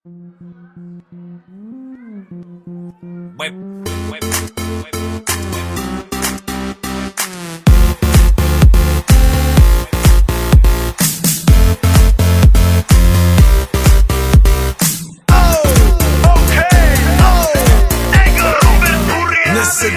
Nese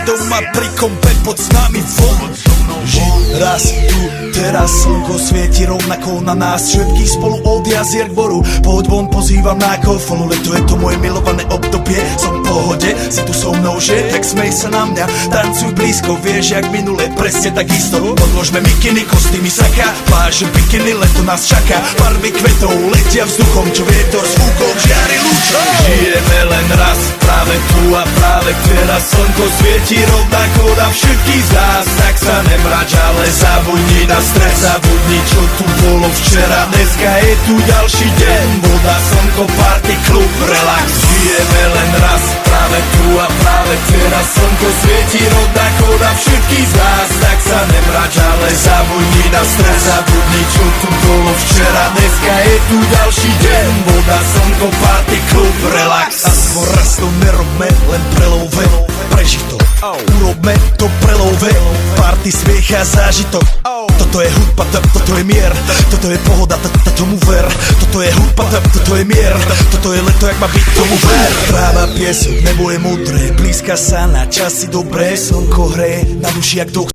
doma pri kompe, poď s nami von. Žiť raz tu, teraz slnko svieti rovnako na nás všetkých spolu od jazier k boru. Poď von, pozývam na kofolu, leto je to moje milované obdobie. Som v pohode, si tu so mnou, že? Tak smej sa na mňa, tancuj blízko, vieš jak minule, presne takisto. Podložme mikiny, kostýmy saka, pláže bikiny, leto nás čaká. Farby kvetov letia vzduchom, čo vietor s fúkom žiari lúčom. Žijeme len raz, práve tu a práve teraz slnko svieti rovnako na všetkých z nás. Tak sa nemrač, ale zabudni na stres, zabudni čo tu bolo včera. Dneska je tu ďalší deň, voda, slnko, party, klub, relax. Žijeme len raz, práve tu a práve teraz slnko svieti rovnako na všetkých z nás. Tak sa nemrač, ale zabudni na stres, zabudni čo tu bolo včera. Dneska je tu ďalší deň, voda, slnko, party, klub, relax. A skôr raz to nerobme, len prelove, prežitok. Urobme to prelove, party, smiech a zážitok. Toto je hudba, toto je mier, toto je pohoda, tomu ver. Toto je hudba, toto je mier, toto je leto, jak má byť, tomu ver. Tráva, piesok, nebo je modré, blízka sa na časy dobré. Slnko hreje na duši jak duch.